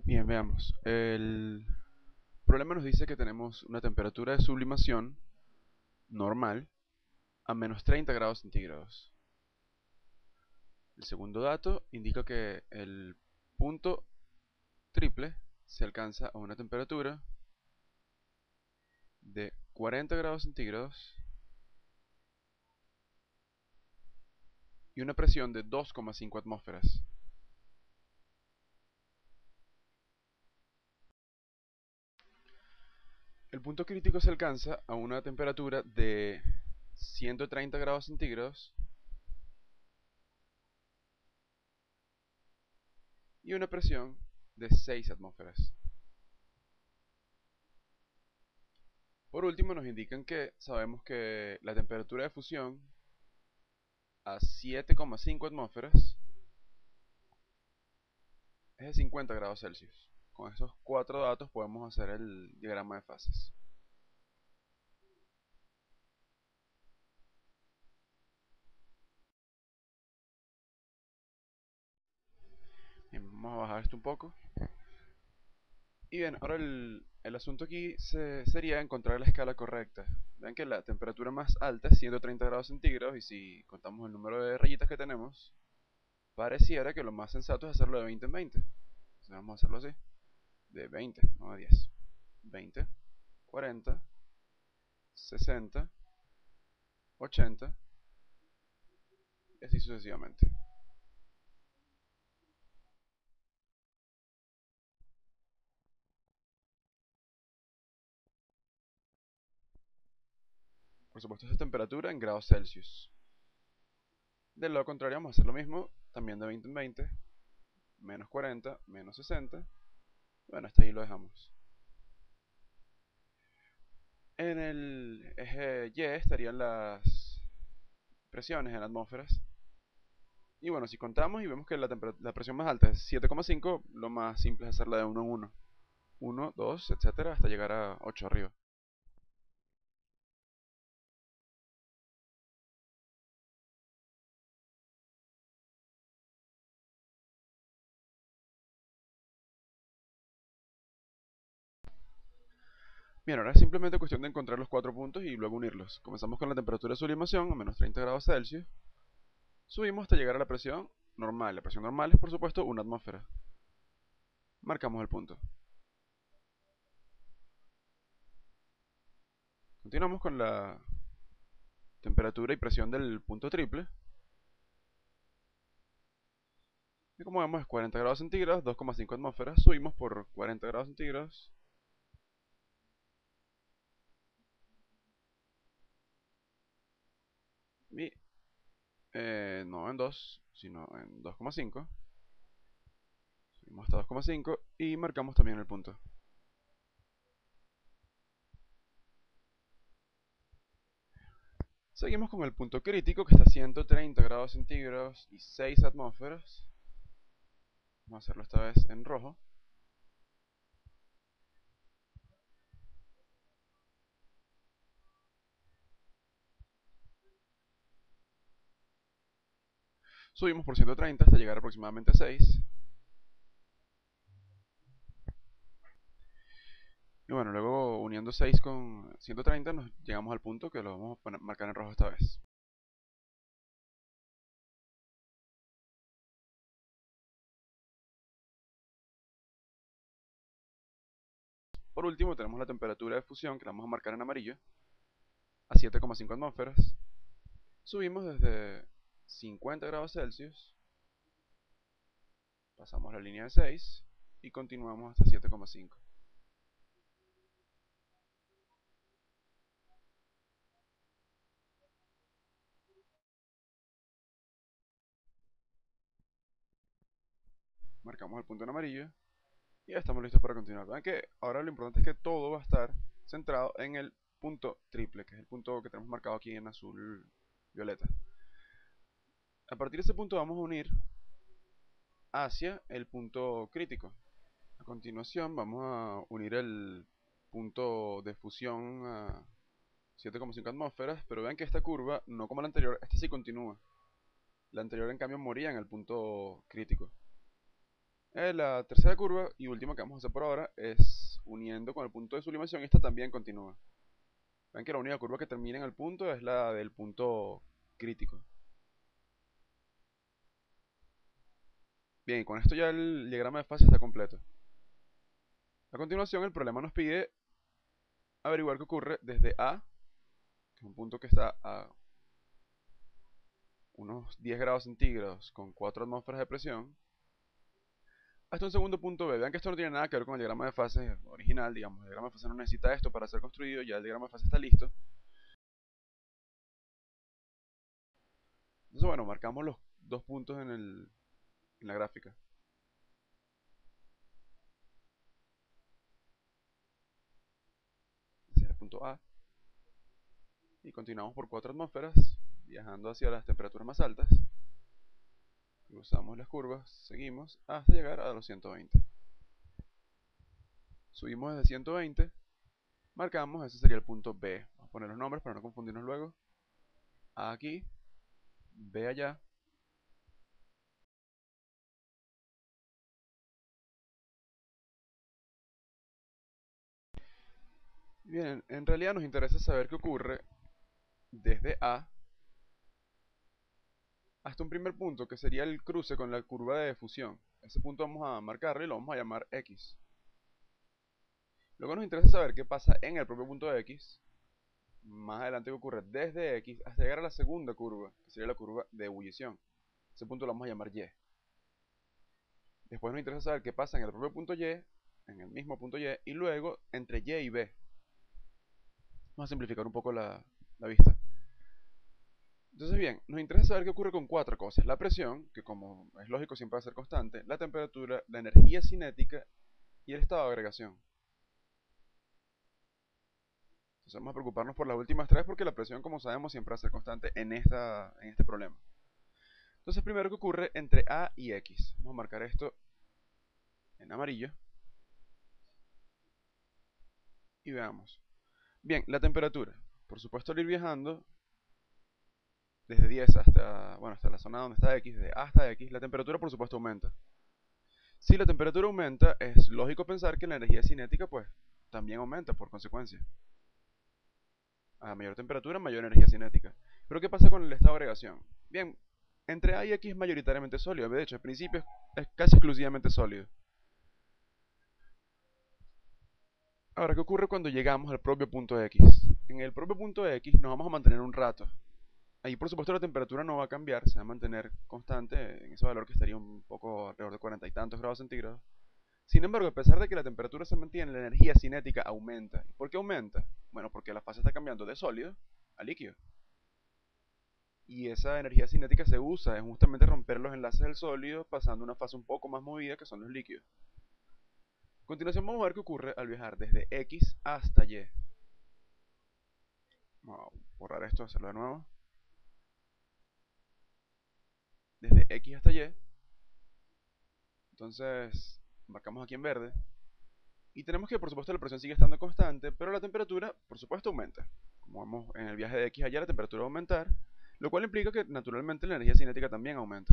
Bien, veamos. El problema nos dice que tenemos una temperatura de sublimación normal a menos 30 grados centígrados. El segundo dato indica que el punto triple se alcanza a una temperatura de 40 grados centígrados y una presión de 2,5 atmósferas. El punto crítico se alcanza a una temperatura de 130 grados centígrados y una presión de 6 atmósferas. Por último, nos indican que sabemos que la temperatura de fusión a 7,5 atmósferas es de 50 grados Celsius. Con estos cuatro datos podemos hacer el diagrama de fases. Bien, vamos a bajar esto un poco. Y bien, ahora el asunto aquí sería encontrar la escala correcta. Vean que la temperatura más alta es 130 grados centígrados y si contamos el número de rayitas que tenemos, pareciera que lo más sensato es hacerlo de 20 en 20. Entonces vamos a hacerlo así, de 20, no de 10. 20, 40, 60, 80 y así sucesivamente. Por supuesto, esta es temperatura en grados Celsius. Del lado contrario vamos a hacer lo mismo, también de 20 en 20, menos 40, menos 60. Bueno, hasta ahí lo dejamos. En el eje Y estarían las presiones en atmósferas. Y bueno, si contamos y vemos que la presión más alta es 7,5, lo más simple es hacerla de 1 en 1. 1, 2, etcétera, hasta llegar a 8 arriba. Bien, ahora es simplemente cuestión de encontrar los cuatro puntos y luego unirlos. Comenzamos con la temperatura de sublimación a menos 30 grados Celsius. Subimos hasta llegar a la presión normal. La presión normal es, por supuesto, una atmósfera. Marcamos el punto. Continuamos con la temperatura y presión del punto triple. Y como vemos es 40 grados centígrados, 2,5 atmósferas. Subimos por 40 grados centígrados. Y no en 2, sino en 2,5. Subimos hasta 2,5 y marcamos también el punto. Seguimos con el punto crítico que está a 130 grados centígrados y 6 atmósferas. Vamos a hacerlo esta vez en rojo. Subimos por 130 hasta llegar aproximadamente a 6. Y bueno, luego uniendo 6 con 130 nos llegamos al punto que lo vamos a marcar en rojo esta vez. Por último tenemos la temperatura de fusión que la vamos a marcar en amarillo a 7,5 atmósferas. Subimos desde 50 grados Celsius, pasamos la línea de 6 y continuamos hasta 7,5. Marcamos el punto en amarillo y ya estamos listos para continuar. Vean que ahora lo importante es que todo va a estar centrado en el punto triple, que es el punto que tenemos marcado aquí en azul violeta. A partir de ese punto vamos a unir hacia el punto crítico. A continuación vamos a unir el punto de fusión a 7,5 atmósferas, pero vean que esta curva, no como la anterior, esta sí continúa. La anterior en cambio moría en el punto crítico. La tercera curva y última que vamos a hacer por ahora es uniendo con el punto de sublimación. Esta también continúa. Ven que la única curva que termina en el punto es la del punto crítico. Bien, y con esto ya el diagrama de fase está completo. A continuación, el problema nos pide averiguar qué ocurre desde A, que es un punto que está a unos 10 grados centígrados con 4 atmósferas de presión, hasta un segundo punto B. Vean que esto no tiene nada que ver con el diagrama de fase original, digamos. El diagrama de fase no necesita esto para ser construido, ya el diagrama de fase está listo. Entonces, bueno, marcamos los dos puntos en la gráfica. Ese es el punto A. Y continuamos por 4 atmósferas, viajando hacia las temperaturas más altas. Usamos las curvas, seguimos hasta llegar a los 120. Subimos desde 120, marcamos, ese sería el punto B. Vamos a poner los nombres para no confundirnos luego. A aquí, B allá. Bien, en realidad nos interesa saber qué ocurre desde A hasta un primer punto que sería el cruce con la curva de fusión. Ese punto vamos a marcarlo y lo vamos a llamar X. Luego nos interesa saber qué pasa en el propio punto de X. Más adelante qué ocurre desde X hasta llegar a la segunda curva, que sería la curva de ebullición. Ese punto lo vamos a llamar Y. Después nos interesa saber qué pasa en el propio punto Y, en el mismo punto Y, y luego entre Y y B. Vamos a simplificar un poco la vista. Entonces bien, nos interesa saber qué ocurre con cuatro cosas. La presión, que como es lógico siempre va a ser constante, la temperatura, la energía cinética y el estado de agregación. Entonces vamos a preocuparnos por las últimas tres porque la presión, como sabemos, siempre va a ser constante en este problema. Entonces primero, ¿qué ocurre entre A y X? Vamos a marcar esto en amarillo. Y veamos. Bien, la temperatura. Por supuesto, al ir viajando desde 10 hasta la zona donde está X, desde A hasta X, la temperatura por supuesto aumenta. Si la temperatura aumenta, es lógico pensar que la energía cinética pues también aumenta por consecuencia. A mayor temperatura, mayor energía cinética. Pero ¿qué pasa con el estado de agregación? Bien, entre A y X es mayoritariamente sólido. De hecho, al principio es casi exclusivamente sólido. Ahora, ¿qué ocurre cuando llegamos al propio punto X? En el propio punto X nos vamos a mantener un rato. Ahí por supuesto la temperatura no va a cambiar, se va a mantener constante en ese valor que estaría un poco alrededor de 40 y tantos grados centígrados. Sin embargo, a pesar de que la temperatura se mantiene, la energía cinética aumenta. ¿Por qué aumenta? Bueno, porque la fase está cambiando de sólido a líquido. Y esa energía cinética se usa en justamente romper los enlaces del sólido, pasando a una fase un poco más movida que son los líquidos. A continuación vamos a ver qué ocurre al viajar desde X hasta Y. Vamos a borrar esto, hacerlo de nuevo. Desde X hasta Y. Entonces, marcamos aquí en verde. Y tenemos que, por supuesto, la presión sigue estando constante, pero la temperatura, por supuesto, aumenta. Como vemos en el viaje de X allá, la temperatura va a aumentar, lo cual implica que, naturalmente, la energía cinética también aumenta.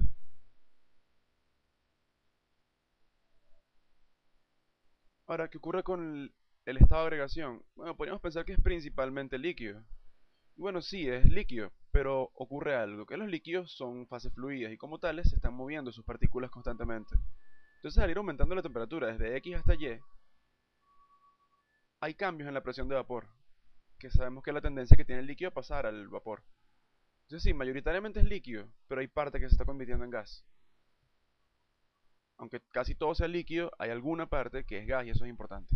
Ahora, ¿qué ocurre con el estado de agregación? Bueno, podríamos pensar que es principalmente líquido. Y bueno, sí, es líquido, pero ocurre algo, que los líquidos son fases fluidas y como tales se están moviendo sus partículas constantemente. Entonces, al ir aumentando la temperatura desde X hasta Y, hay cambios en la presión de vapor, que sabemos que es la tendencia que tiene el líquido a pasar al vapor. Entonces sí, mayoritariamente es líquido, pero hay parte que se está convirtiendo en gas. Aunque casi todo sea líquido, hay alguna parte que es gas y eso es importante.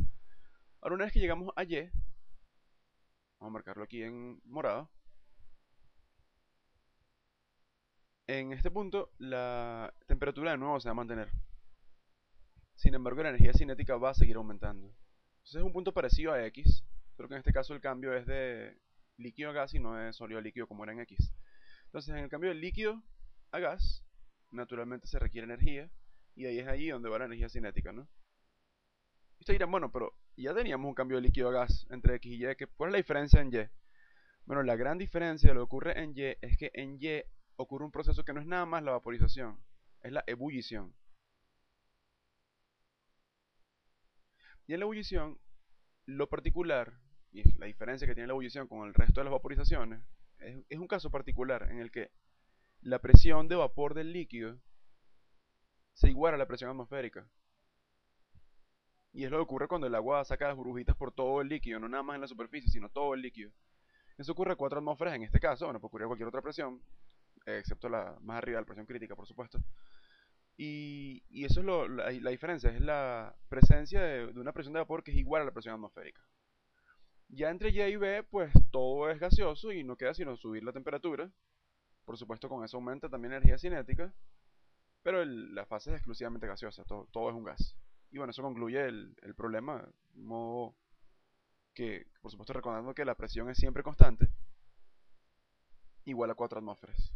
Ahora una vez que llegamos a Y, vamos a marcarlo aquí en morado. En este punto la temperatura de nuevo se va a mantener. Sin embargo la energía cinética va a seguir aumentando. Entonces es un punto parecido a X, solo que en este caso el cambio es de líquido a gas y no es sólido a líquido como era en X. Entonces en el cambio de líquido a gas, naturalmente se requiere energía y ahí es ahí donde va la energía cinética, ¿no? Y ustedes dirán, bueno, pero ya teníamos un cambio de líquido a gas entre X y Y, ¿cuál es la diferencia en Y? Bueno, la gran diferencia de lo que ocurre en Y es que en Y ocurre un proceso que no es nada más la vaporización, es la ebullición. Y en la ebullición, lo particular, y la diferencia que tiene la ebullición con el resto de las vaporizaciones, es un caso particular en el que la presión de vapor del líquido se iguala a la presión atmosférica. Y es lo que ocurre cuando el agua saca las burbujitas por todo el líquido, no nada más en la superficie, sino todo el líquido. Eso ocurre a 4 atmósferas en este caso, bueno, puede ocurrir a cualquier otra presión, excepto la más arriba, la presión crítica, por supuesto. Y eso es la diferencia, es la presencia de una presión de vapor que es igual a la presión atmosférica. Ya entre Y y B, pues todo es gaseoso y no queda sino subir la temperatura. Por supuesto, con eso aumenta también la energía cinética, pero la fase es exclusivamente gaseosa, todo es un gas. Y bueno, eso concluye el problema, de modo que, por supuesto, recordando que la presión es siempre constante, igual a 4 atmósferas.